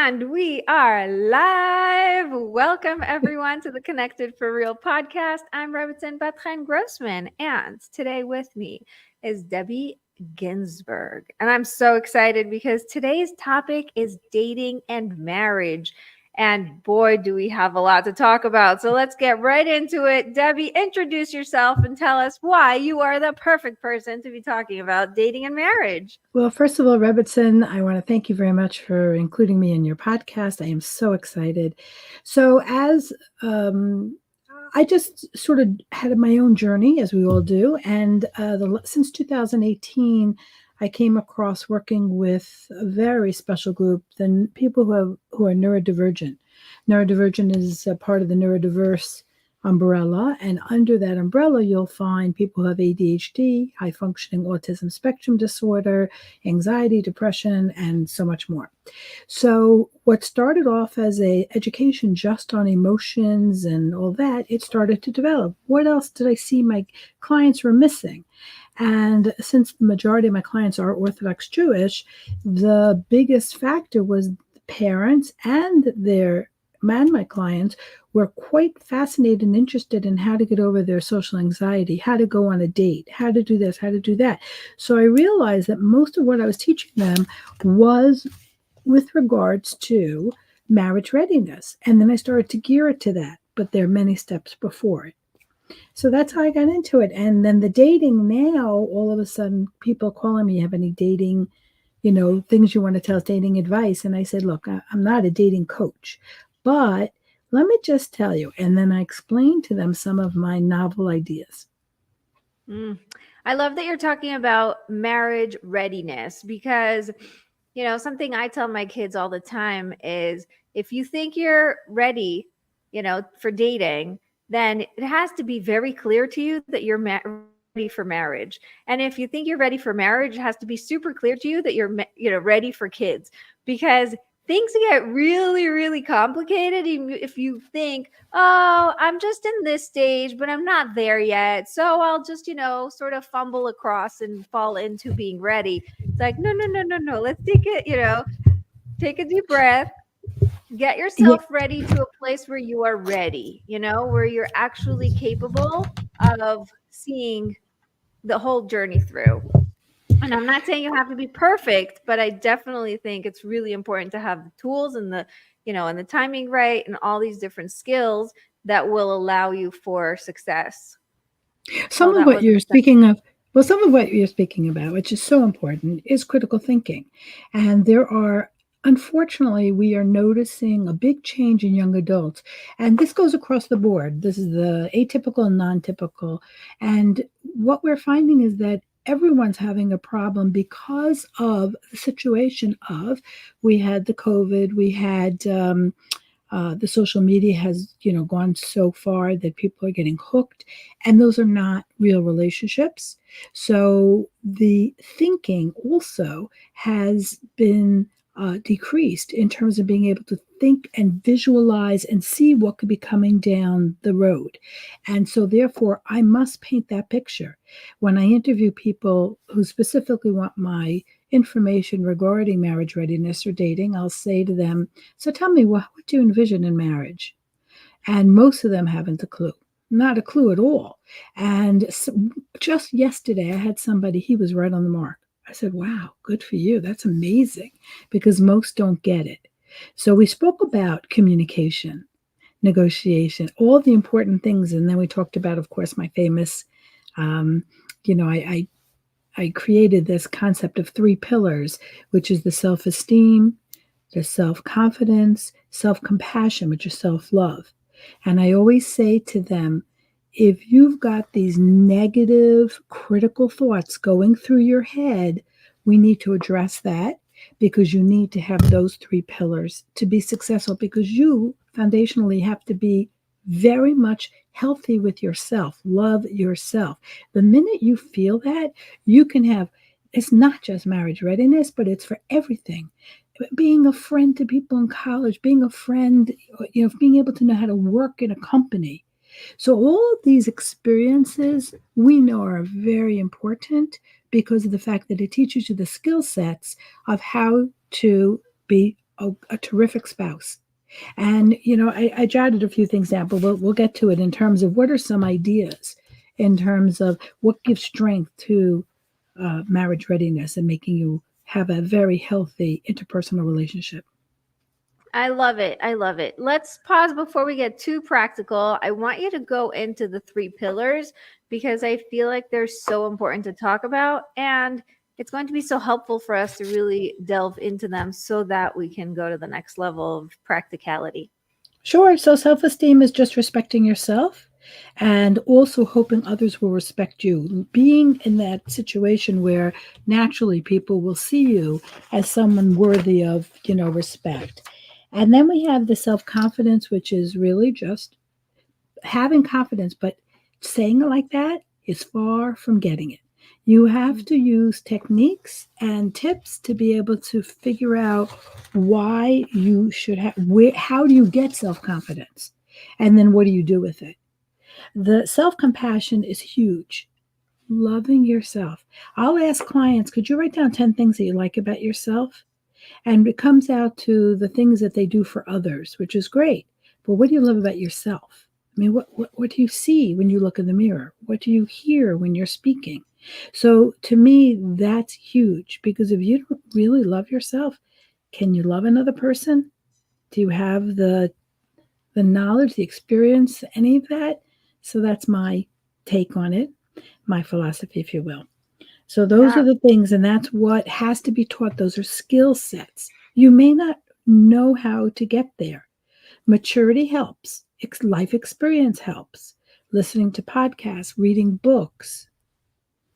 And we are live. Welcome, everyone, to the Connected for Real podcast. I'm Rebbetzin Bat-Chen Grossman, and today with me is Debbie Ginsberg. And I'm so excited because today's topic is dating and marriage. And boy, do we have a lot to talk about. So let's get right into it. Debbie, introduce yourself and tell us why you are the perfect person to be talking about dating and marriage. Well, first of all, Rebbetzin, I want to thank you very much for including me in your podcast. I am so excited. So, as I just sort of had my own journey, as we all do, and since 2018, I came across working with a very special group, the people who are neurodivergent. Neurodivergent is a part of the neurodiverse umbrella, and under that umbrella, you'll find people who have ADHD, high functioning autism spectrum disorder, anxiety, depression, and so much more. So what started off as a education just on emotions and all that, it started to develop. What else did I see my clients were missing? And since the majority of my clients are Orthodox Jewish, the biggest factor was the parents and my clients were quite fascinated and interested in how to get over their social anxiety, how to go on a date, how to do this, how to do that. So I realized that most of what I was teaching them was with regards to marriage readiness. And then I started to gear it to that, but there are many steps before it. So that's how I got into it. And then the dating now, all of a sudden, people calling me, have any dating, things you want to tell us, dating advice. And I said, look, I'm not a dating coach, but let me just tell you. And then I explained to them some of my novel ideas. I love that you're talking about marriage readiness because, something I tell my kids all the time is if you think you're ready, for dating, then it has to be very clear to you that you're ready for marriage. And if you think you're ready for marriage, it has to be super clear to you that you're, ready for kids, because things get really, really complicated if you think, oh, I'm just in this stage, but I'm not there yet. So I'll just, sort of fumble across and fall into being ready. It's like, no. Let's take it, take a deep breath. Get yourself ready to a place where you are ready, where you're actually capable of seeing the whole journey through. And I'm not saying you have to be perfect, but I definitely think it's really important to have the tools and and the timing right and all these different skills that will allow you for success. Some of what you're speaking about, which is so important, is critical thinking. And unfortunately, we are noticing a big change in young adults. And this goes across the board. This is the atypical and non-typical. And what we're finding is that everyone's having a problem because of the situation of, we had the COVID, we had the social media has, gone so far that people are getting hooked, and those are not real relationships. So the thinking also has been decreased in terms of being able to think and visualize and see what could be coming down the road. And so therefore, I must paint that picture. When I interview people who specifically want my information regarding marriage readiness or dating, I'll say to them, so tell me, what would you envision in marriage? And most of them haven't a clue, not a clue at all. And so just yesterday, I had somebody, he was right on the mark. I said, wow, good for you. That's amazing, because most don't get it. So we spoke about communication, negotiation, all the important things. And then we talked about, of course, my famous, I created this concept of 3 pillars, which is the self-esteem, the self-confidence, self-compassion, which is self-love. And I always say to them, if you've got these negative, critical thoughts going through your head, we need to address that, because you need to have those 3 pillars to be successful, because you foundationally have to be very much healthy with yourself, love yourself. The minute you feel that, you can have, it's not just marriage readiness, but it's for everything. Being a friend to people in college, being a friend, being able to know how to work in a company. So all of these experiences we know are very important because of the fact that it teaches you the skill sets of how to be a terrific spouse. And, I jotted a few things down, but we'll get to it in terms of what are some ideas in terms of what gives strength to marriage readiness and making you have a very healthy interpersonal relationship. I love it. I love it. Let's pause before we get too practical. I want you to go into the 3 pillars because I feel like they're so important to talk about. And it's going to be so helpful for us to really delve into them so that we can go to the next level of practicality. Sure. So self esteem is just respecting yourself and also hoping others will respect you. Being in that situation where naturally people will see you as someone worthy of, respect. And then we have the self confidence, which is really just having confidence, but saying it like that is far from getting it. You have to use techniques and tips to be able to figure out why you should have, how do you get self confidence? And then what do you do with it? The self compassion is huge. Loving yourself. I'll ask clients, could you write down 10 things that you like about yourself? And it comes out to the things that they do for others, which is great. But what do you love about yourself? I mean, what do you see when you look in the mirror? What do you hear when you're speaking? So to me, that's huge because if you don't really love yourself, can you love another person? Do you have the knowledge, the experience, any of that? So that's my take on it, my philosophy, if you will. So those Yeah. are the things, and that's what has to be taught. Those are skill sets. You may not know how to get there. Maturity helps. Life experience helps. Listening to podcasts, reading books.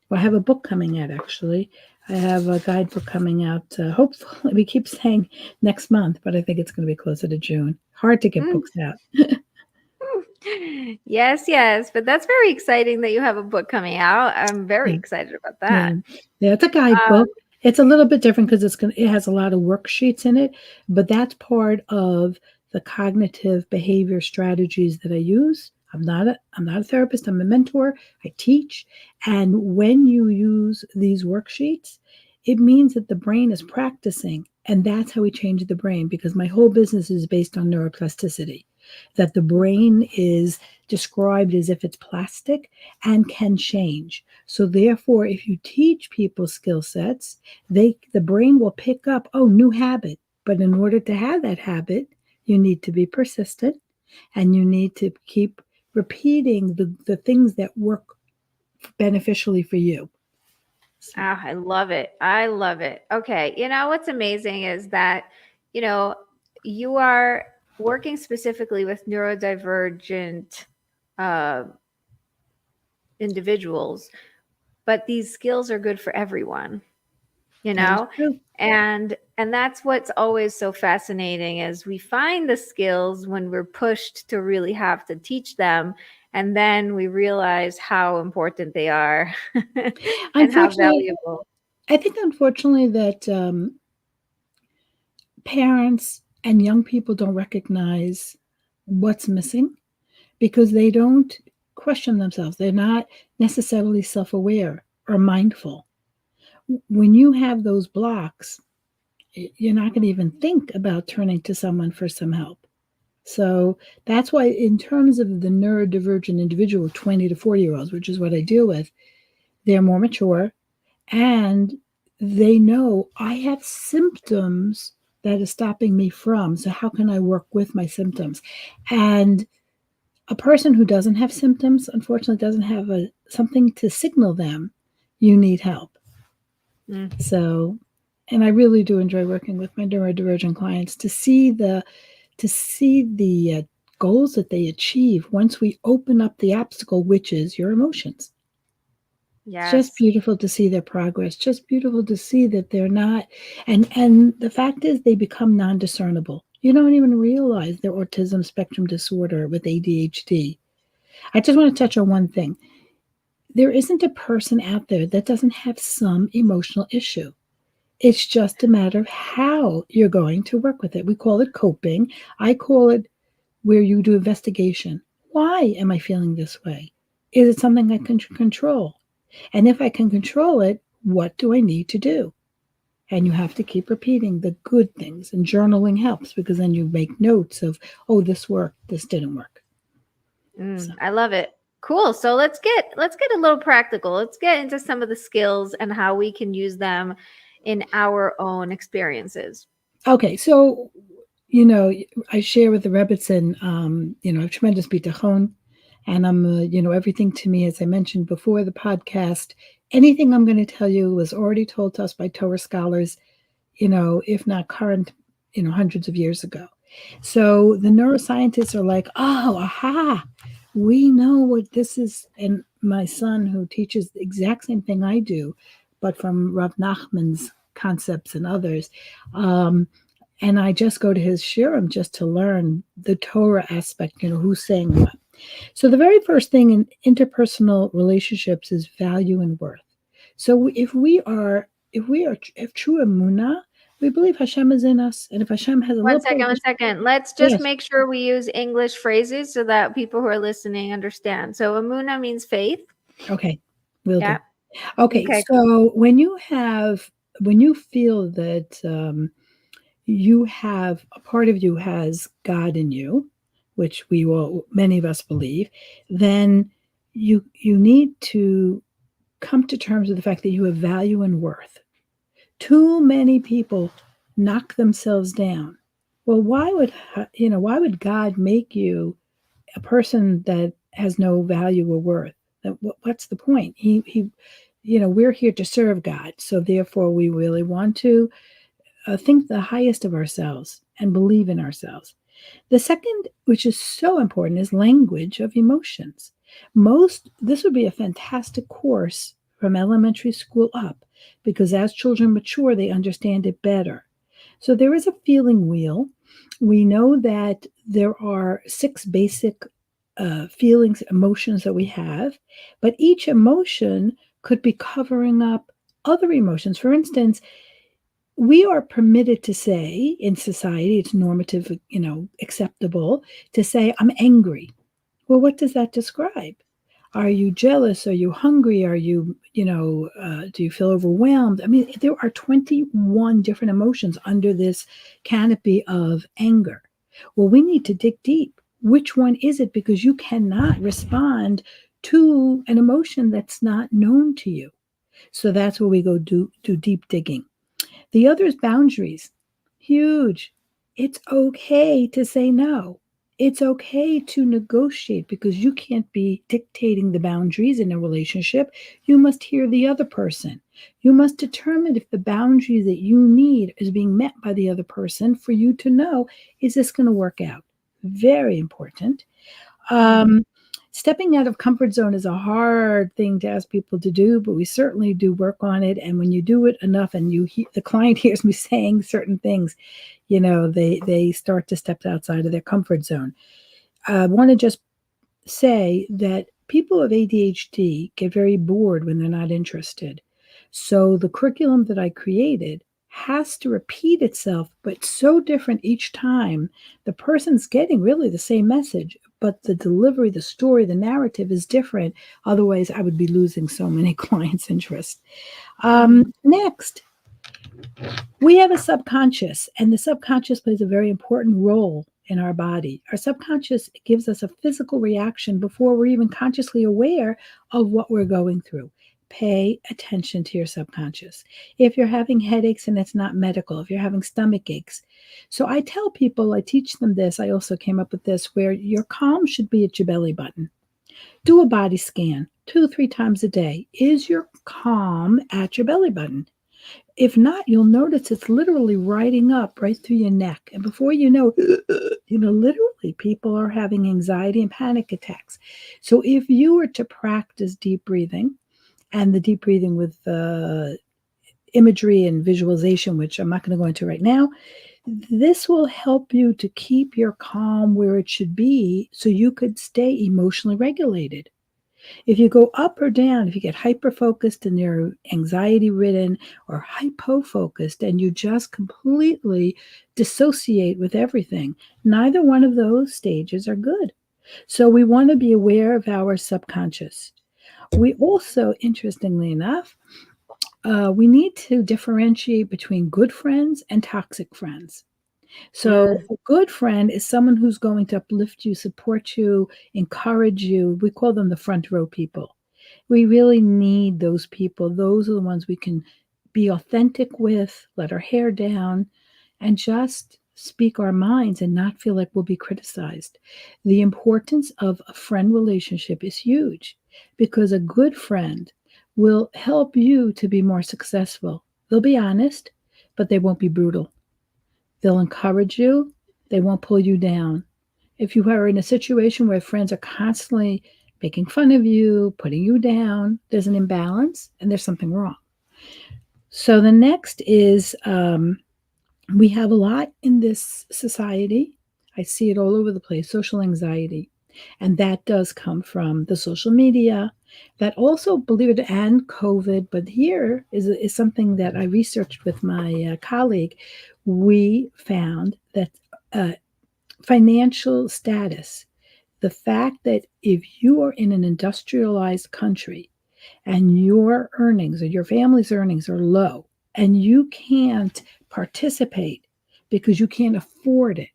Well, I have a book coming out, actually. I have a guidebook coming out. Hopefully, we keep saying next month, but I think it's going to be closer to June. Hard to get Mm. books out. Yes, yes. But that's very exciting that you have a book coming out. I'm very Yeah. excited about Yeah, that. yeah, it's a Um, guidebook. It's a little bit different because it has a lot of worksheets in it, but that's part of the cognitive behavior strategies that I use. I'm not a therapist, I'm a mentor. I teach. And when you use these worksheets, it means that the brain is practicing. And that's how we change the brain because my whole business is based on neuroplasticity, that the brain is described as if it's plastic and can change. So therefore, if you teach people skill sets, the brain will pick up, oh, new habit. But in order to have that habit, you need to be persistent and you need to keep repeating the things that work beneficially for you. So, I love it. I love it. Okay. You know, what's amazing is that, you know, you are working specifically with neurodivergent uh, individuals, but these skills are good for everyone, you that is know? true. And that's what's always so fascinating is we find the skills when we're pushed to really have to teach them, and then we realize how important they are and how Unfortunately, valuable. I think unfortunately that parents and young people don't recognize what's missing because they don't question themselves. They're not necessarily self aware or mindful. When you have those blocks, you're not going to even think about turning to someone for some help. So that's why, in terms of the neurodivergent individual, 20 to 40-year-olds, which is what I deal with, they're more mature and they know I have symptoms that is stopping me from. So, how can I work with my symptoms? And a person who doesn't have symptoms, unfortunately, doesn't have something to signal them you need help. Mm. So, and I really do enjoy working with my neurodivergent clients to see the goals that they achieve once we open up the obstacle, which is your emotions. It's just Yes. beautiful to see their progress. Just beautiful to see that they're not, and the fact is they become non-discernible. You don't even realize they're autism spectrum disorder with ADHD. I just want to touch on one thing. There isn't a person out there that doesn't have some emotional issue. It's just a matter of how you're going to work with it. We call it coping. I call it where you do investigation. Why am I feeling this way? Is it something I can control? And if I can control it, what do I need to do? And you have to keep repeating the good things. And journaling helps because then you make notes of, oh, this worked, this didn't work. So. I love it. Cool. So let's get a little practical. Let's get into some of the skills and how we can use them in our own experiences. Okay, so I share with the Rebbetzin, a tremendous bitachon, and I'm, everything to me, as I mentioned before the podcast, anything I'm going to tell you was already told to us by Torah scholars, if not current, hundreds of years ago. So the neuroscientists are like, oh, aha, we know what this is. And my son, who teaches the exact same thing I do, but from Rav Nachman's concepts and others, and I just go to his shiurim just to learn the Torah aspect, who's saying what. So the very first thing in interpersonal relationships is value and worth. So if true emunah, we believe Hashem is in us, and if Hashem has a One little second, bit, one second. Let's just yes, make sure we use English phrases so that people who are listening understand. So amuna means faith. okay, we'll do. Yeah. Okay, Okay. so when you feel that you have a part of you has God in you, which many of us believe, then you need to come to terms with the fact that you have value and worth. Too many people knock themselves down. Well, why would God make you a person that has no value or worth? What's the point? We're here to serve God, so therefore we really want to think the highest of ourselves and believe in ourselves. The second, which is so important, is language of emotions. This would be a fantastic course from elementary school up, because as children mature, they understand it better. So there is a feeling wheel. We know that there are 6 basic feelings, emotions that we have, but each emotion could be covering up other emotions. For instance, we are permitted to say in society, it's normative, acceptable to say, I'm angry. Well, what does that describe? Are you jealous? Are you hungry? Are you, do you feel overwhelmed? I mean, there are 21 different emotions under this canopy of anger. Well, we need to dig deep. Which one is it? Because you cannot respond to an emotion that's not known to you. So that's where we go do deep digging. The other is boundaries. Huge. It's okay to say no. It's okay to negotiate because you can't be dictating the boundaries in a relationship. You must hear the other person. You must determine if the boundary that you need is being met by the other person for you to know, is this going to work out? Very important. Stepping out of comfort zone is a hard thing to ask people to do, but we certainly do work on it. And when you do it enough and the client hears me saying certain things, they start to step outside of their comfort zone. I want to just say that people with ADHD get very bored when they're not interested. So the curriculum that I created has to repeat itself, but so different each time. The person's getting really the same message, but the delivery, the story, the narrative is different. Otherwise, I would be losing so many clients' interest. Next, we have a subconscious, and the subconscious plays a very important role in our body. Our subconscious gives us a physical reaction before we're even consciously aware of what we're going through. Pay attention to your subconscious. If you're having headaches and it's not medical, if you're having stomach aches. So I tell people, I teach them this. I also came up with this, where your calm should be at your belly button. Do a body scan 2-3 times a day. Is your calm at your belly button? If not, you'll notice it's literally riding up right through your neck. And before you know, literally people are having anxiety and panic attacks. So if you were to practice deep breathing, and the deep breathing with imagery and visualization, which I'm not going to go into right now, this will help you to keep your calm where it should be so you could stay emotionally regulated. If you go up or down, if you get hyper-focused and you're anxiety-ridden, or hypo-focused and you just completely dissociate with everything, neither one of those stages are good. So we want to be aware of our subconscious. We also, interestingly enough, we need to differentiate between good friends and toxic friends. So, Mm, a good friend is someone who's going to uplift you, support you, encourage you. We call them the front row people. We really need those people. Those are the ones we can be authentic with, let our hair down, and just speak our minds and not feel like we'll be criticized. The importance of a friend relationship is huge because a good friend will help you to be more successful. They'll be honest, but they won't be brutal. They'll encourage you, they won't pull you down. If you are in a situation where friends are constantly making fun of you, putting you down, there's an imbalance and there's something wrong. So the next is we have a lot in this society. I see it all over the place, social anxiety. And that does come from the social media. That also, believe it, and COVID. But here is something that I researched with my colleague. We found that uh, financial status, the fact that if you are in an industrialized country and your earnings or your family's earnings are low and you can't participate because you can't afford it,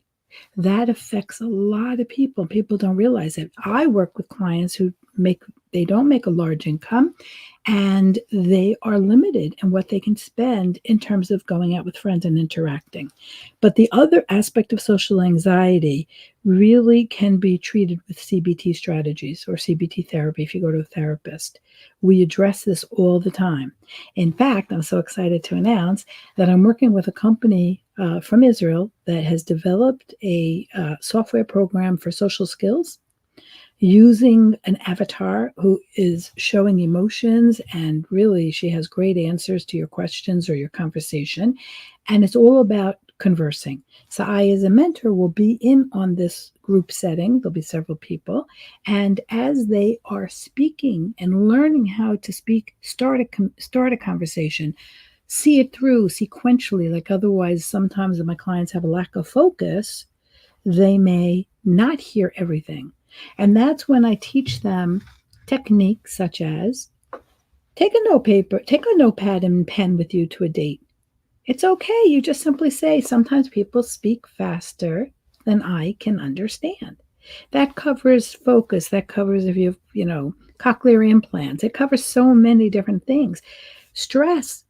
that affects a lot of people. People don't realize it. I work with clients who they don't make a large income and they are limited in what they can spend in terms of going out with friends and interacting. But the other aspect of social anxiety really can be treated with CBT strategies or CBT therapy if you go to a therapist. We address this all the time. In fact, I'm so excited to announce that I'm working with a company from Israel that has developed a software program for social skills using an avatar who is showing emotions, and really she has great answers to your questions or your conversation, and it's all about conversing. So I, as a mentor, will be in on this group setting. There'll be several people, and as they are speaking and learning how to speak, start a conversation, see it through sequentially. Like otherwise sometimes if my clients have a lack of focus, they may not hear everything. And that's when I teach them techniques such as take a notepad and pen with you to a date. It's okay. You just simply say, sometimes people speak faster than I can understand. That covers focus. That covers if you have, cochlear implants. It covers so many different things. Stress.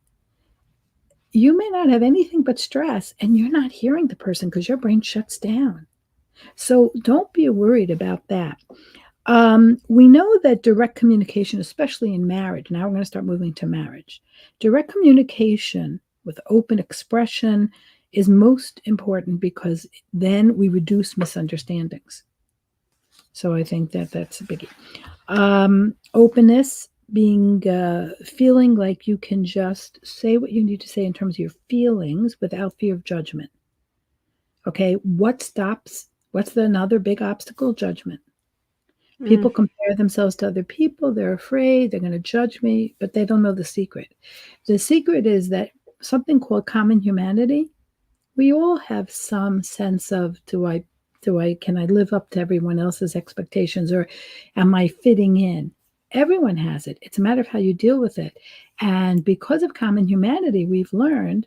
You may not have anything but stress and you're not hearing the person because your brain shuts down. So don't be worried about that. We know that direct communication, especially in marriage, now we're going to start moving to marriage. Direct communication with open expression is most important because then we reduce misunderstandings. So I think that that's a biggie. Openness, being feeling like you can just say what you need to say in terms of your feelings without fear of judgment. Okay, what's another big obstacle? Judgment. mm, People compare themselves to other people. They're afraid they're going to judge me, but they don't know the secret. The secret is that something called common humanity. We all have some sense of can I live up to everyone else's expectations, or am I fitting in? Everyone has it. It's a matter of how you deal with it. And because of common humanity, we've learned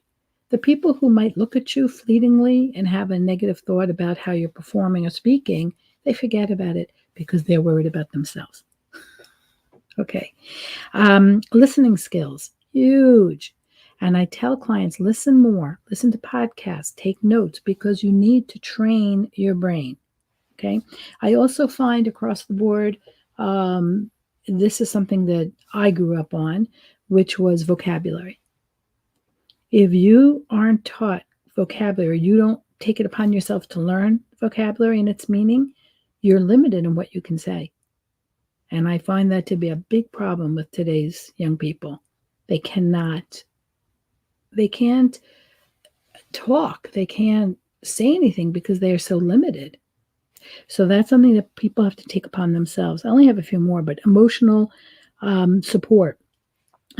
the people who might look at you fleetingly and have a negative thought about how you're performing or speaking, they forget about it because they're worried about themselves. Okay. Listening skills, huge. And I tell clients, listen more, listen to podcasts, take notes because you need to train your brain. Okay. I also find across the board, this is something that I grew up on, which was vocabulary. If you aren't taught vocabulary, you don't take it upon yourself to learn vocabulary and its meaning, you're limited in what you can say. And I find that to be a big problem with today's young people. They can't talk, they can't say anything because they are so limited. So that's something that people have to take upon themselves. I only have a few more, but emotional support.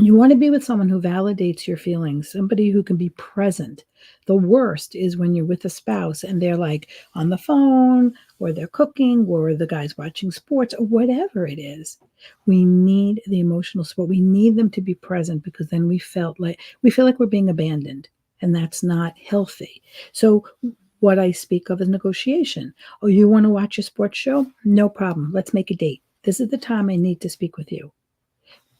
You want to be with someone who validates your feelings, somebody who can be present. The worst is when you're with a spouse and they're like on the phone or they're cooking or the guy's watching sports or whatever it is. We need the emotional support. We need them to be present because then we feel like we're being abandoned, and that's not healthy. So what I speak of is negotiation. Oh, you want to watch a sports show? No problem. Let's make a date. This is the time I need to speak with you.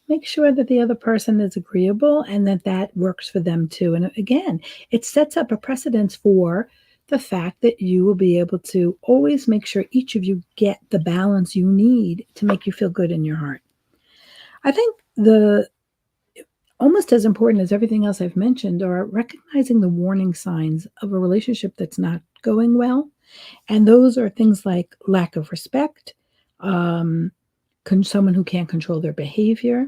Make sure that the other person is agreeable and that that works for them too. And again, it sets up a precedence for the fact that you will be able to always make sure each of you get the balance you need to make you feel good in your heart. I think the almost as important as everything else I've mentioned are recognizing the warning signs of a relationship that's not going well. And those are things like lack of respect, um, someone who can't control their behavior,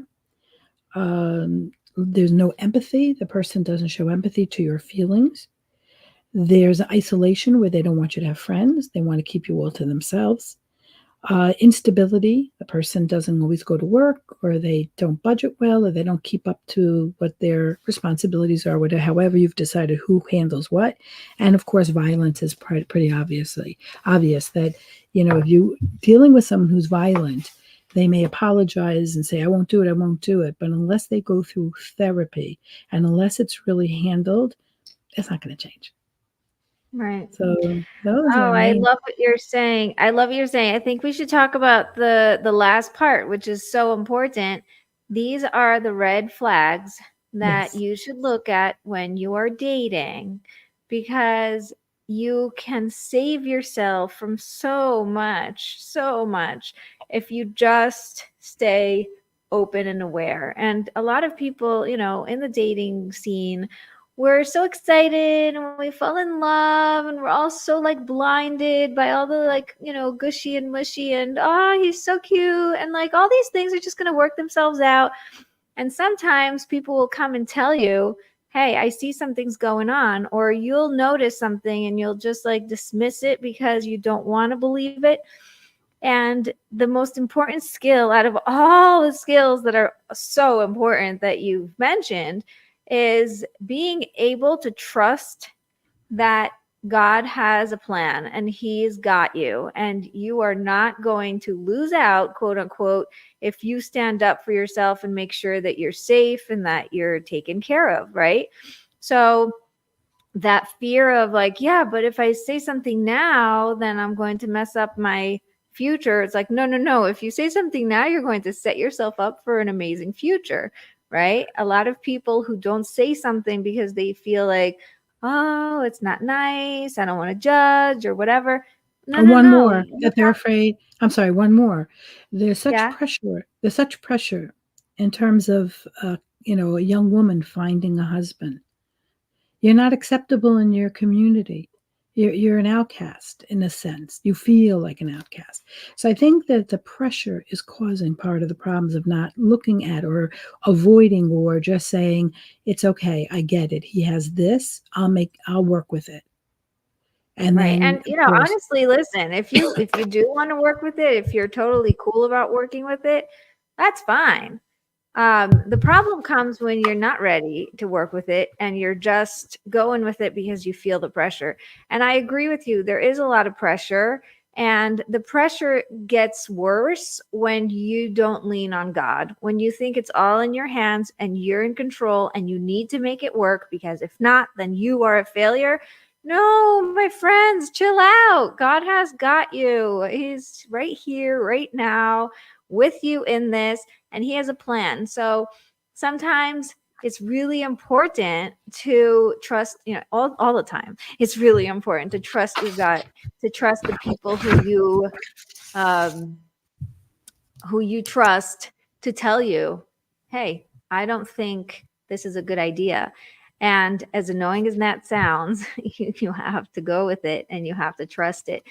there's no empathy. The person doesn't show empathy to your feelings. There's isolation where they don't want you to have friends. They want to keep you all to themselves. Instability. The person doesn't always go to work, or they don't budget well, or they don't keep up to what their responsibilities are, whatever, however you've decided who handles what. And of course, violence is pretty obvious that, if you dealing with someone who's violent, they may apologize and say, I won't do it. But unless they go through therapy and unless it's really handled, it's not going to change. Right. So those Oh, are I main. love what you're saying. I love what you're saying. I think we should talk about the last part, which is so important. These are the red flags that Yes. you should look at when you are dating, because you can save yourself from so much if you just stay open and aware. And a lot of people, in the dating scene, we're so excited and we fall in love and we're all so like blinded by all the like, gushy and mushy and oh, he's so cute and like all these things are just going to work themselves out. And sometimes people will come and tell you, hey, I see something's going on, or you'll notice something and you'll just like dismiss it because you don't want to believe it. And the most important skill out of all the skills that are so important that you've mentioned is being able to trust that God has a plan and he's got you, and you are not going to lose out, quote unquote, if you stand up for yourself and make sure that you're safe and that you're taken care of, right? So that fear of like, yeah, but if I say something now, then I'm going to mess up my future. It's like, no, no, no. If you say something now, you're going to set yourself up for an amazing future, right? A lot of people who don't say something because they feel like, oh, it's not nice, I don't want to judge or whatever. No, And no, one no. more You that they're afraid. I'm sorry, one more. There's such yeah, pressure. There's such pressure in terms of, a young woman finding a husband. You're not acceptable in your community. You're an outcast in a sense. You feel like an outcast. So I think that the pressure is causing part of the problems of not looking at or avoiding or just saying, it's okay, I get it. He has this, I'll work with it. And right. then And of course, honestly, listen, if you do want to work with it, if you're totally cool about working with it, that's fine. The problem comes when you're not ready to work with it and you're just going with it because you feel the pressure. And I agree with you. There is a lot of pressure, and the pressure gets worse when you don't lean on God, when you think it's all in your hands and you're in control and you need to make it work, because if not, then you are a failure. No, my friends, chill out. God has got you. He's right here, right now, with you in this, and he has a plan. So sometimes it's really important to trust, all the time. It's really important to trust your gut, to trust the people um, who you trust to tell you, hey, I don't think this is a good idea. And as annoying as that sounds, you have to go with it and you have to trust it.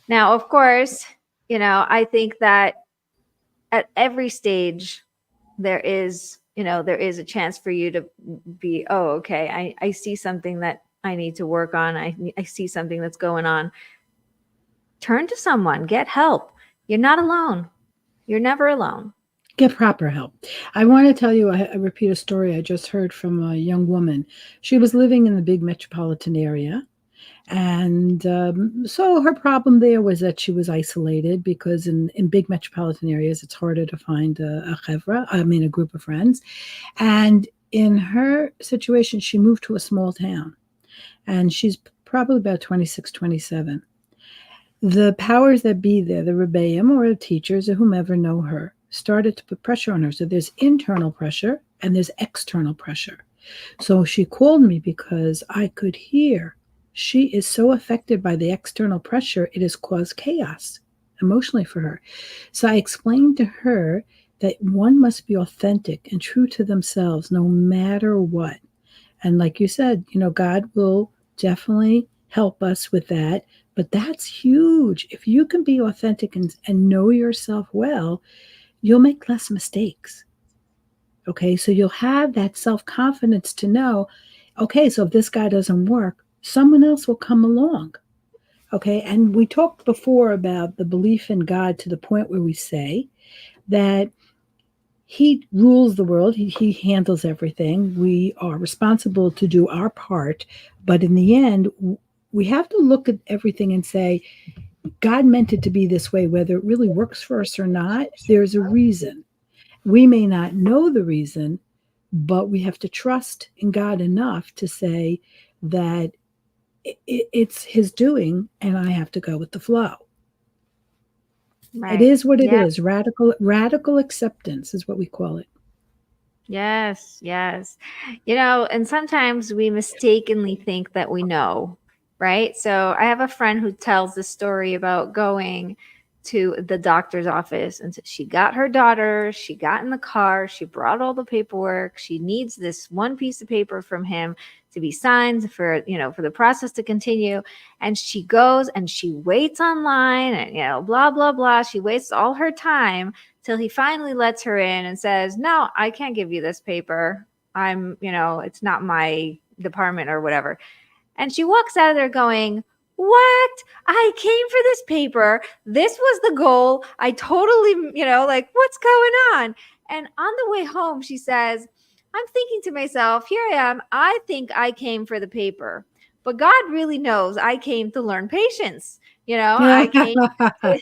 Now, of course, I think that at every stage there is a chance for you to be, oh, okay, I see something that I need to work on. I see something that's going on. Turn to someone, get help. You're not alone. You're never alone. Get proper help. I want to tell you, I repeat a story I just heard from a young woman. She was living in the big metropolitan area. And so her problem there was that she was isolated because in big metropolitan areas, it's harder to find a chevra, I mean, a group of friends. And in her situation, she moved to a small town and she's probably about 26, 27. The powers that be there, the rebbeim or the teachers or whomever know her, started to put pressure on her. So there's internal pressure and there's external pressure. So she called me because I could hear she is so affected by the external pressure, it has caused chaos emotionally for her. So I explained to her that one must be authentic and true to themselves no matter what. And like you said, God will definitely help us with that. But that's huge. If you can be authentic and know yourself well, you'll make less mistakes. Okay, so you'll have that self-confidence to know, okay, so if this guy doesn't work, someone else will come along. Okay, and we talked before about the belief in God to the point where we say that he rules the world, he handles everything. We are responsible to do our part, but in the end, we have to look at everything and say, God meant it to be this way, whether it really works for us or not, there's a reason. We may not know the reason, but we have to trust in God enough to say that it's his doing and I have to go with the flow. It Right. is what it Yeah. is. Radical acceptance is what we call it. Yes, yes. And sometimes we mistakenly think that we know, right? So I have a friend who tells this story about going to the doctor's office, and so she got her daughter, she got in the car, she brought all the paperwork. She needs this one piece of paper from him to be signed for the process to continue. And she goes and she waits online and blah blah blah. She wastes all her time till he finally lets her in and says, "No, I can't give you this paper. It's not my department or whatever." And she walks out of there going, "What? I came for this paper. This was the goal. I totally, like, what's going on?" And on the way home, she says, "I'm thinking to myself, here I am. I think I came for the paper, but God really knows I came to learn patience. I came to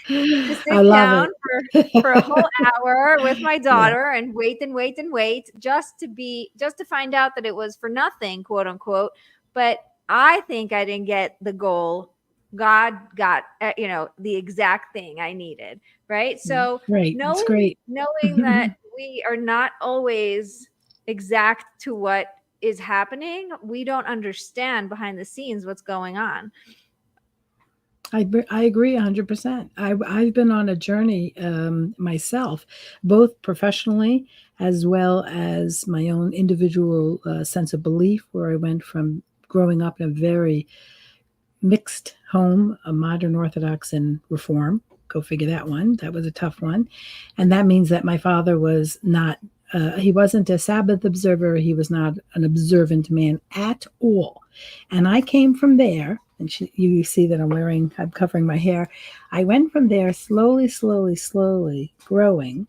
I sit love down it. for a whole hour with my daughter and wait and wait and wait just to find out that it was for nothing, quote unquote. But I think I didn't get the goal. God got the exact thing I needed, right? So Right. It's knowing great. knowing that we are not always exact to what is happening, we don't understand behind the scenes what's going on. I agree 100%. I've been on a journey myself, both professionally as well as my own individual sense of belief, where I went from growing up in a very mixed home, a modern Orthodox and Reform. Go figure that one. That was a tough one. And that means that my father was not, he wasn't a Sabbath observer. He was not an observant man at all. And I came from there, and you see that I'm covering my hair. I went from there slowly, slowly, slowly growing.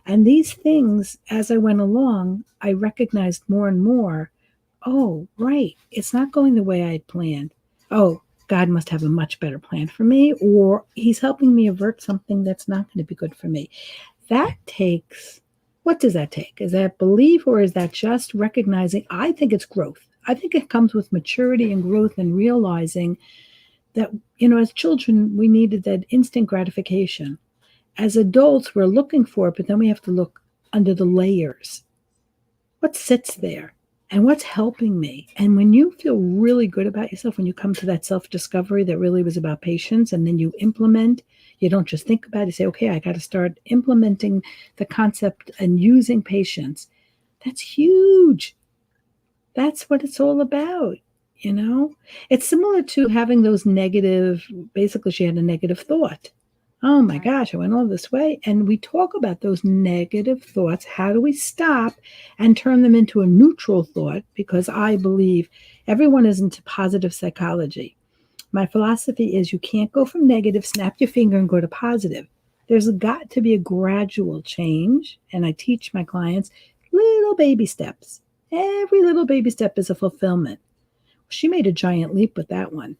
And these things, as I went along, I recognized more and more, oh, right, it's not going the way I'd planned. Oh, God must have a much better plan for me, or he's helping me avert something that's not going to be good for me. That takes, what does that take? Is that belief or is that just recognizing? I think it's growth. I think it comes with maturity and growth and realizing that, as children, we needed that instant gratification. As adults, we're looking for it, but then we have to look under the layers. What sits there? And what's helping me? And when you feel really good about yourself, when you come to that self-discovery that really was about patience, and then you implement, you don't just think about it, you say, okay, I got to start implementing the concept and using patience. That's huge. That's what it's all about. It's similar to having those basically she had a negative thought. Oh my Right. gosh, I went all this way. And we talk about those negative thoughts. How do we stop and turn them into a neutral thought? Because I believe everyone is into positive psychology. My philosophy is you can't go from negative, snap your finger and go to positive. There's got to be a gradual change. And I teach my clients little baby steps. Every little baby step is a fulfillment. She made a giant leap with that one.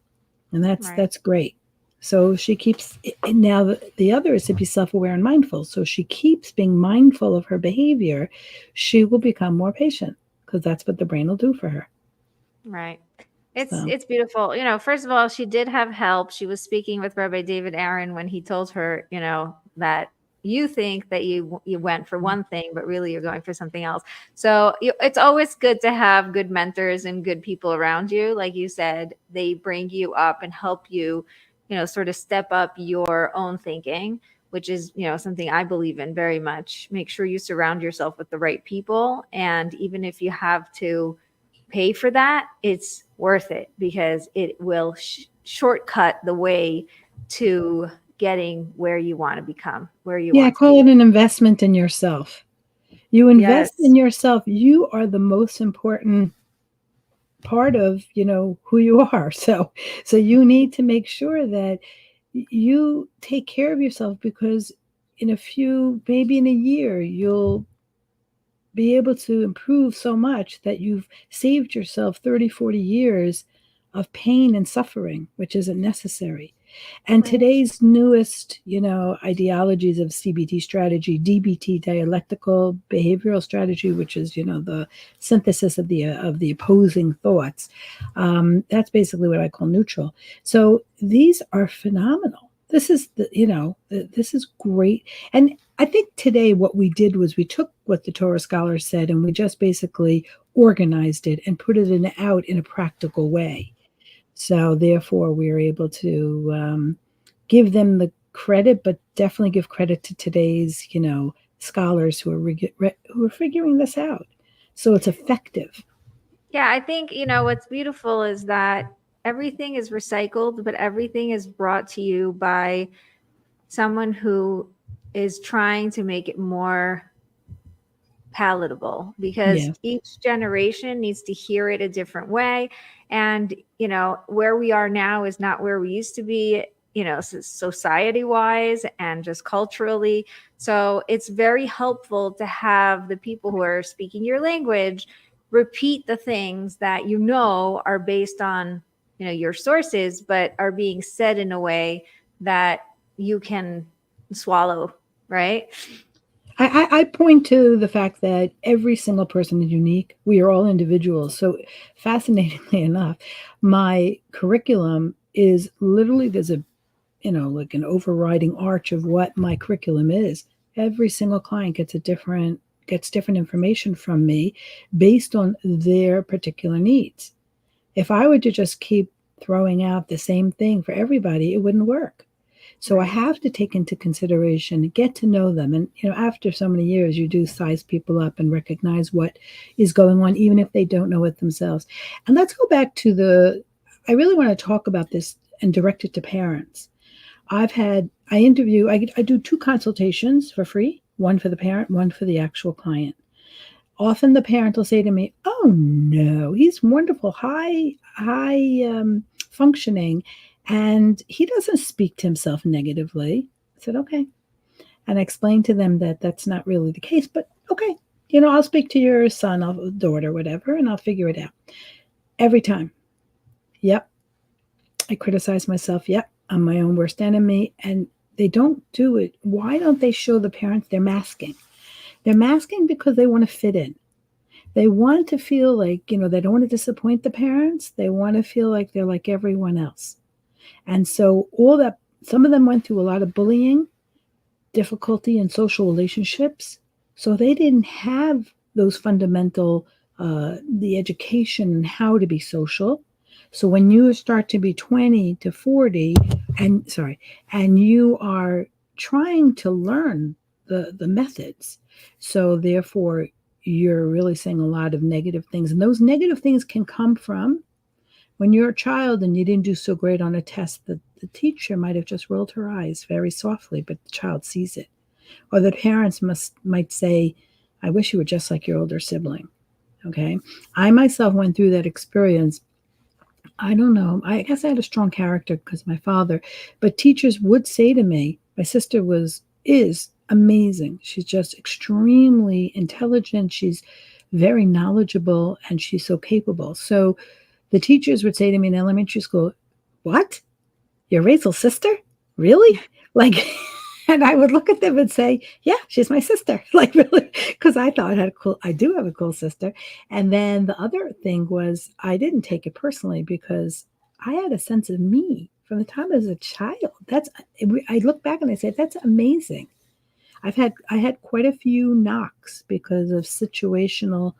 And Right. that's great. So she keeps, now the other is to be self-aware and mindful. So she keeps being mindful of her behavior. She will become more patient because that's what the brain will do for her. Right. So It's beautiful. First of all, she did have help. She was speaking with Rabbi David Aaron when he told her, that you think that you went for one thing, but really you're going for something else. So it's always good to have good mentors and good people around you. Like you said, they bring you up and help you, sort of step up your own thinking, which is, something I believe in very much. Make sure you surround yourself with the right people. And even if you have to pay for that, it's worth it because it will shortcut the way to getting where you want to become, where you yeah, I want to call be. it an investment in yourself. You invest in Yes. yourself. You are the most important part of, who you are. So you need to make sure that you take care of yourself because in a few, maybe in a year, you'll be able to improve so much that you've saved yourself 30, 40 years of pain and suffering, which isn't necessary. And Right. today's newest, ideologies of CBT strategy, DBT, dialectical behavioral strategy, which is, the synthesis of the opposing thoughts. That's basically what I call neutral. So these are phenomenal. This is this is great. And I think today what we did was we took what the Torah scholars said and we just basically organized it and put it out in a practical way. So therefore, we are able to give them the credit, but definitely give credit to today's, scholars who are figuring this out. So it's effective. Yeah, I think, what's beautiful is that everything is recycled, but everything is brought to you by someone who is trying to make it more palatable because Yeah. each generation needs to hear it a different way. And, where we are now is not where we used to be, society wise and just culturally. So it's very helpful to have the people who are speaking your language repeat the things that are based on, your sources, but are being said in a way that you can swallow, right? I point to the fact that every single person is unique. We are all individuals. So, fascinatingly enough, my curriculum is literally there's a like an overriding arch of what my curriculum is. Every single client gets different information from me based on their particular needs. If I were to just keep throwing out the same thing for everybody, it wouldn't work. So I Right. have to take into consideration, get to know them. And, after so many years, you do size people up and recognize what is going on, even if they don't know it themselves. And let's go back to I really want to talk about this and direct it to parents. I do 2 consultations for free, one for the parent, one for the actual client. Often the parent will say to me, "Oh no, he's wonderful, high functioning, and he doesn't speak to himself negatively." I said, "Okay," and I explained to them that that's not really the case, but okay, I'll speak to your son or daughter, whatever, and I'll figure it out. Every time, yep, I criticize myself. Yep, I'm my own worst enemy, and they don't do it. Why don't they show the parents they're masking? They're masking because they want to fit in. They want to feel like, they don't want to disappoint the parents. They want to feel like they're like everyone else. And so some of them went through a lot of bullying, difficulty in social relationships. So they didn't have those fundamental, the education and how to be social. So when you start to be 20 to 40 and you are trying to learn the methods, so therefore you're really saying a lot of negative things. And those negative things can come from when you're a child and you didn't do so great on a test, the teacher might have just rolled her eyes very softly, but the child sees it. Or the parents might say, "I wish you were just like your older sibling." Okay. I myself went through that experience. I don't know. I guess I had a strong character because my father, but teachers would say to me, my sister was is amazing. She's just extremely intelligent. She's very knowledgeable and she's so capable. So the teachers would say to me in elementary school, "What? You're Rachel's sister? Really?" Like, and I would look at them and say, "Yeah, she's my sister." Like, really, because I do have a cool sister. And then the other thing was, I didn't take it personally because I had a sense of me from the time I was a child. I look back and I say, that's amazing. I had quite a few knocks because of situational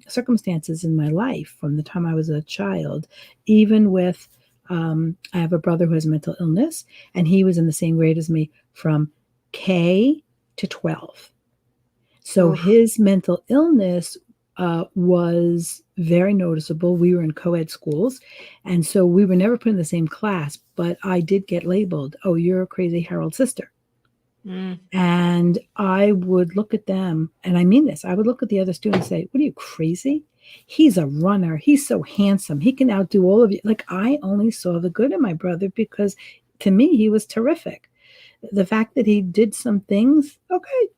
circumstances in my life from the time I was a child, even with I have a brother who has mental illness, and he was in the same grade as me from K to 12. So Oof. his mental illness was very noticeable. We were in co-ed schools, and so we were never put in the same class, but I did get labeled, "Oh, you're a crazy Harold sister." Mm. And I would look at them, and I mean this, I would look at the other students and say, "What are you, crazy? He's a runner. He's so handsome. He can outdo all of you." Like, I only saw the good in my brother because to me, he was terrific. The fact that he did some things, okay,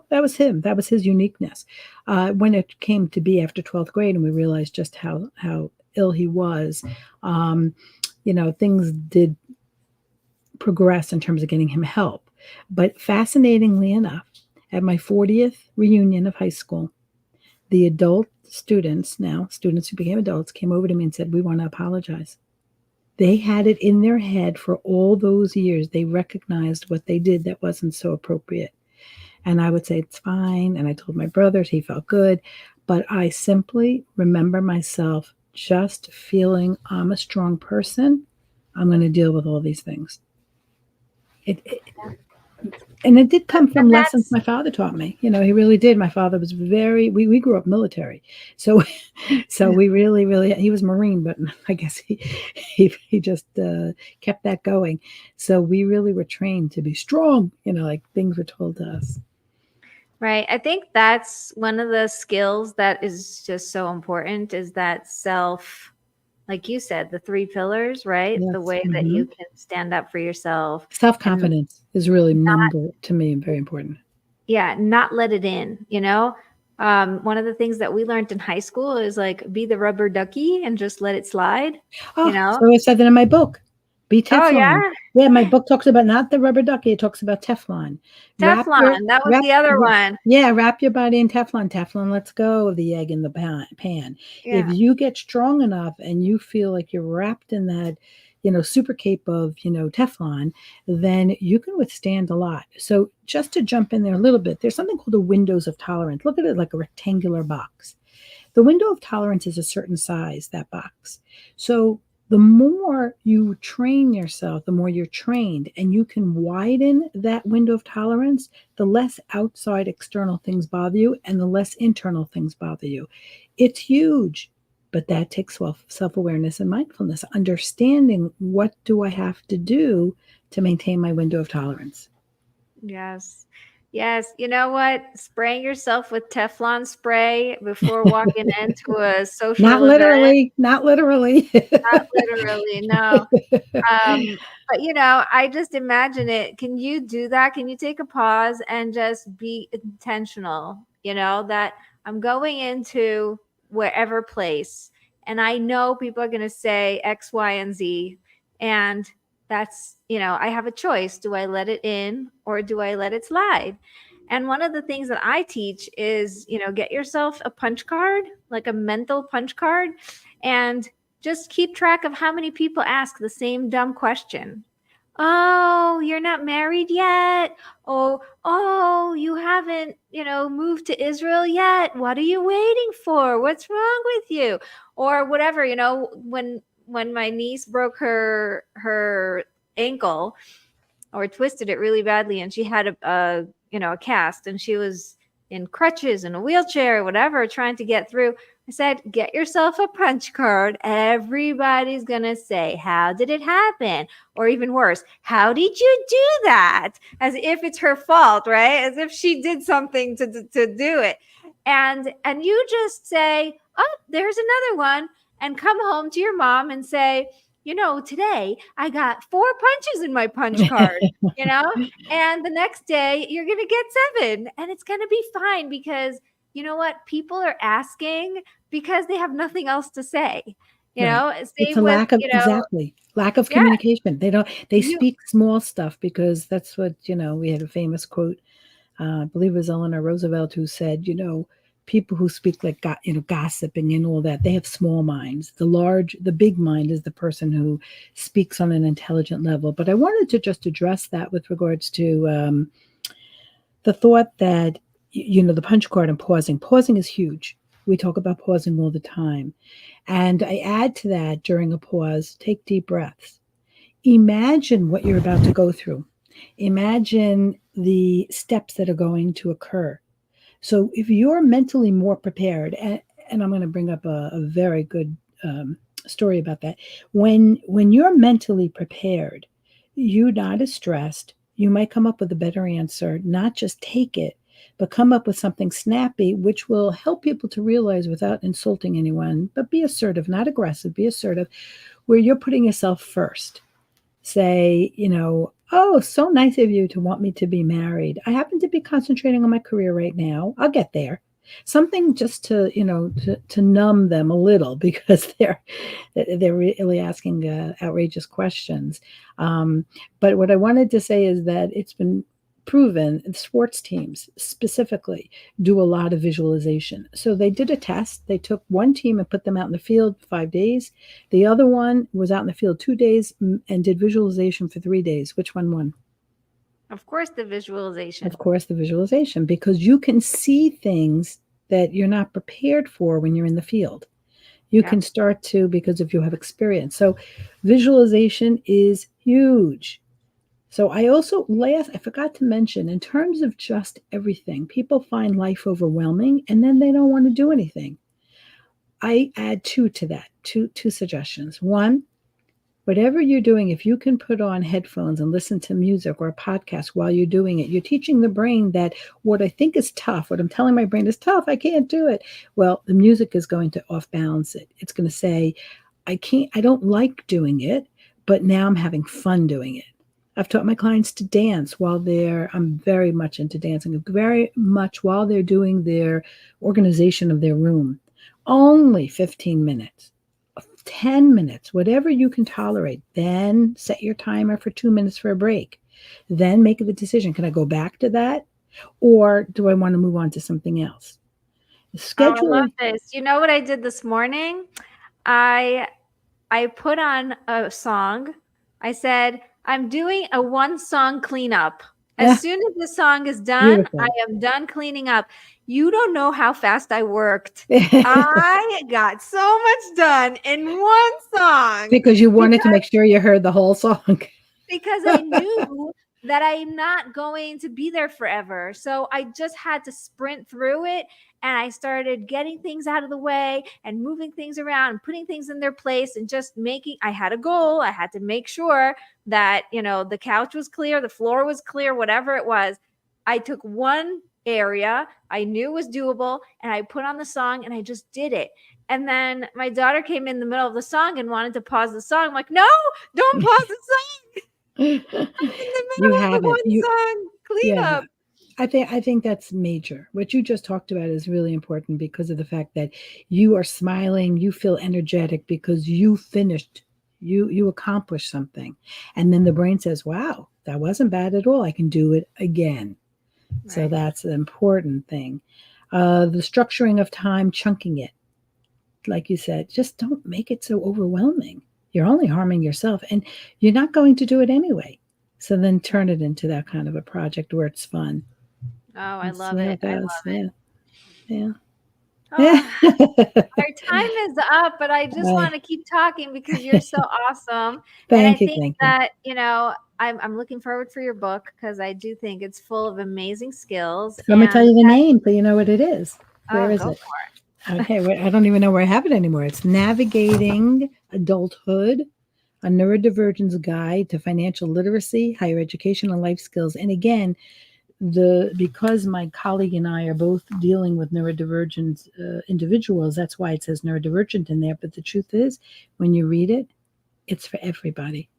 that was him. That was his uniqueness. When it came to be after 12th grade and we realized just how ill he was, things did progress in terms of getting him help. But fascinatingly enough, at my 40th reunion of high school, the adult students, now students who became adults, came over to me and said, "We want to apologize." They had it in their head for all those years. They recognized what they did that wasn't so appropriate. And I would say, "It's fine." And I told my brothers, he felt good. But I simply remember myself just feeling, I'm a strong person. I'm going to deal with all these things. And it did come from And lessons that's my father taught me. He really did. My father was we grew up military. So, so we really, really, he was Marine, but I guess he just kept that going. So we really were trained to be strong, like things were told to us. right. I think that's one of the skills that is just so important is that self, like you said, the three pillars, right? The Yes. way that Mm-hmm. you can stand up for yourself and Self-confidence is really not, to me very important. yeah, not let it in. One of the things that we learned in high school is like be the rubber ducky and just let it slide, you Oh, know? so I said that in my book. Be Oh, Teflon. yeah. Yeah, my book talks about not the rubber ducky, it talks about Teflon. Wrap your Teflon. That was wrap the other one. yeah, wrap your body in Teflon. Teflon lets go of the egg in the pan. If Yeah. you get strong enough and you feel like you're wrapped in that, super cape of, Teflon, then you can withstand a lot. So just to jump in there a little bit, there's something called the windows of tolerance. Look at it like a rectangular box. The window of tolerance is a certain size, that box. So the more you train yourself, the more you're trained, and you can widen that window of tolerance, the less outside external things bother you and the less internal things bother you. It's huge, but that takes self-awareness and mindfulness, understanding what do I have to do to maintain my window of tolerance. Yes. Yes. You know what? Spraying yourself with Teflon spray before walking into a Not social event, literally, not literally. not literally, no. But I just imagine it. Can you do that? Can you take a pause and just be intentional? That I'm going into wherever place and I know people are going to say X, Y, and Z. And I have a choice. Do I let it in or do I let it slide? And one of the things that I teach is, get yourself a punch card, like a mental punch card, and just keep track of how many people ask the same dumb question. Oh, you're not married yet? Oh, you haven't, moved to Israel yet? What are you waiting for? What's wrong with you? Or whatever, when my niece broke her ankle or twisted it really badly and she had a cast and she was in crutches in a wheelchair or whatever trying to get through. I said, get yourself a punch card. Everybody's going to say, how did it happen? Or even worse, how did you do that? As if it's her fault, right? As if she did something to do it. And you just say, oh, there's another one. And come home to your mom and say, today I got 4 punches in my punch card, and the next day you're going to get 7 and it's going to be fine because you know what? People are asking because they have nothing else to say. Right. It's a Same with, lack of yeah, communication. They you, speak small stuff because that's what, we had a famous quote, I believe it was Eleanor Roosevelt who said, people who speak like, gossiping and all that, they have small minds. The big mind is the person who speaks on an intelligent level. But I wanted to just address that with regards to the thought that, the punch card and pausing. Pausing is huge. We talk about pausing all the time. And I add to that during a pause, take deep breaths. Imagine what you're about to go through. Imagine the steps that are going to occur. So if you're mentally more prepared, and I'm going to bring up a very good story about that. When you're mentally prepared, you're not as stressed. You might come up with a better answer, not just take it, but come up with something snappy, which will help people to realize without insulting anyone, but be assertive, not aggressive, be assertive, where you're putting yourself first. Say, oh, so nice of you to want me to be married. I happen to be concentrating on my career right now. I'll get there. Something just to, to numb them a little because they're really asking outrageous questions. But what I wanted to say is that it's been proven sports teams specifically do a lot of visualization. So they did a test. They took one team and put them out in the field 5 days. The other one was out in the field 2 days and did visualization for 3 days. Which one won? of course, the visualization. Of course, the visualization, because you can see things that you're not prepared for when you're in the field. You can start to, because if you have experience. So visualization is huge. So I forgot to mention, in terms of just everything, people find life overwhelming and then they don't want to do anything. I add two to that, two suggestions. One, whatever you're doing, if you can put on headphones and listen to music or a podcast while you're doing it, you're teaching the brain that what I think is tough, what I'm telling my brain is tough, I can't do it. Well, the music is going to off balance it. It's going to say, I don't like doing it, but now I'm having fun doing it. I've taught my clients to dance I'm very much into dancing, very much while they're doing their organization of their room. Only 15 minutes, 10 minutes, whatever you can tolerate. Then set your timer for 2 minutes for a break. Then make the decision. Can I go back to that? Or do I want to move on to something else? Schedule. Oh, I love this. You know what I did this morning? I put on a song. I said, I'm doing a 1-song cleanup. As soon as the song is done, beautiful. I am done cleaning up. You don't know how fast I worked. I got so much done in 1 song. Because you wanted to make sure you heard the whole song. Because I knew that I'm not going to be there forever. So I just had to sprint through it. And I started getting things out of the way and moving things around and putting things in their place and just I had a goal. I had to make sure that, the couch was clear, the floor was clear, whatever it was. I took one area I knew was doable and I put on the song and I just did it. And then my daughter came in the middle of the song and wanted to pause the song. I'm like, no, don't pause the song. I'm in the middle of the 1-song cleanup. I think that's major. What you just talked about is really important because of the fact that you are smiling, you feel energetic because you finished, you accomplished something. And then the brain says, wow, that wasn't bad at all. I can do it again. Right. So that's an important thing. The structuring of time, chunking it. Like you said, just don't make it so overwhelming. You're only harming yourself and you're not going to do it anyway. So then turn it into that kind of a project where it's fun. Oh, I love it. I love it. Yeah. Oh, our time is up, but I just want to keep talking because you're so awesome. Thank you. I think that, I'm looking forward for your book because I do think it's full of amazing skills. So let me tell you the name so you know what it is. Where is it? For it. Okay, I don't even know where I have it anymore. It's Navigating Adulthood, a Neurodivergence Guide to Financial Literacy, Higher Education, and Life Skills. And again, because my colleague and I are both dealing with neurodivergent individuals, that's why it says neurodivergent in there. But the truth is, when you read it, it's for everybody.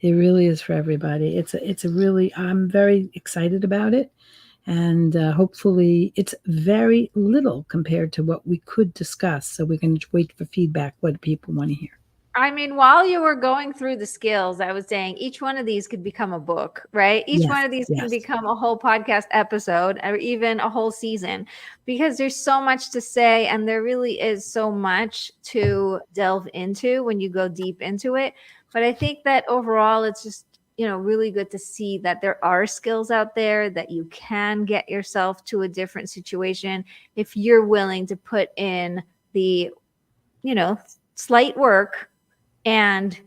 It really is for everybody. It's a really, I'm very excited about it. And hopefully it's very little compared to what we could discuss. So we can wait for feedback, what people want to hear. I mean, while you were going through the skills, I was saying each one of these could become a book, right? Each Yes, one of these can yes. become a whole podcast episode or even a whole season, because there's so much to say and there really is so much to delve into when you go deep into it. But I think that overall it's just, really good to see that there are skills out there that you can get yourself to a different situation if you're willing to put in the, slight work and It's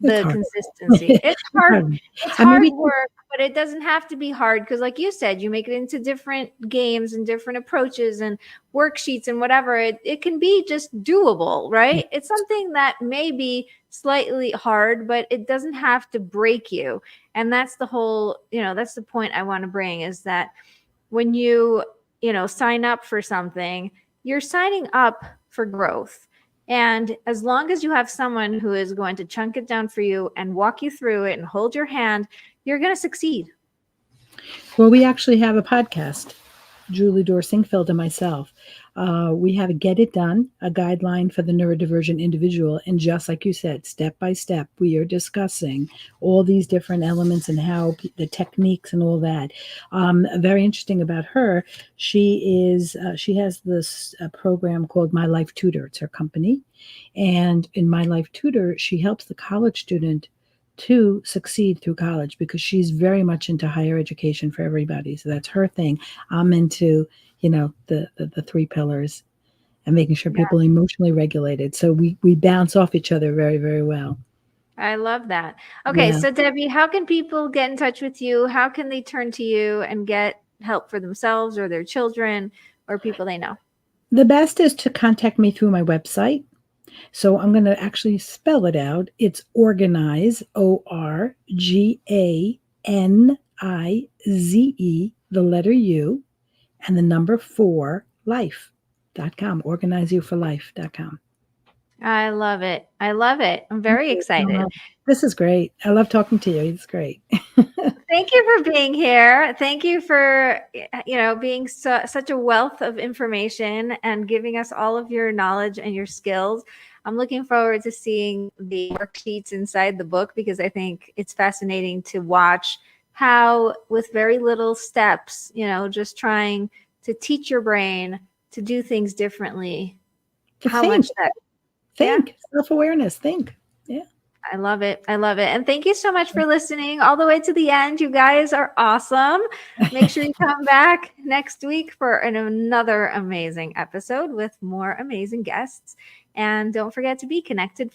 the hard. consistency. It's It's hard. hard. It's I mean, hard work, but it doesn't have to be hard because, like you said, you make it into different games and different approaches and worksheets and whatever. It can be just doable, right? It's something that may be slightly hard, but it doesn't have to break you. And that's the whole, that's the point I want to bring, is that when you, sign up for something, you're signing up for growth. And as long as you have someone who is going to chunk it down for you and walk you through it and hold your hand, you're going to succeed. well, we actually have a podcast, Julie Dorr-Singfeld and myself. We have a Get It Done, a guideline for the neurodivergent individual. And just like you said, step by step, we are discussing all these different elements and how the techniques and all that. Very interesting about her, she has this program called My Life Tutor. It's her company. And in My Life Tutor, she helps the college student to succeed through college because she's very much into higher education for everybody. So that's her thing. I'm into, the three pillars and making sure people are emotionally regulated. So we bounce off each other very, very well. I love that. Okay, Yeah. so Debbie, how can people get in touch with you? How can they turn to you and get help for themselves or their children or people they know? The best is to contact me through my website. So I'm going to actually spell it out. It's Organize, ORGANIZE, the letter U, and the number 4, life.com. Organizeyouforlife.com. I love it. I love it. I'm very excited. This is great. I love talking to you. It's great. Thank you for being here. Thank you for, being such a wealth of information and giving us all of your knowledge and your skills. I'm looking forward to seeing the worksheets inside the book because I think it's fascinating to watch how, with very little steps, just trying to teach your brain to do things differently, how much that think, self-awareness, think. Yeah. I love it. I love it. And thank you so much for listening all the way to the end. You guys are awesome. Make sure you come back next week for another amazing episode with more amazing guests. And don't forget to be connected.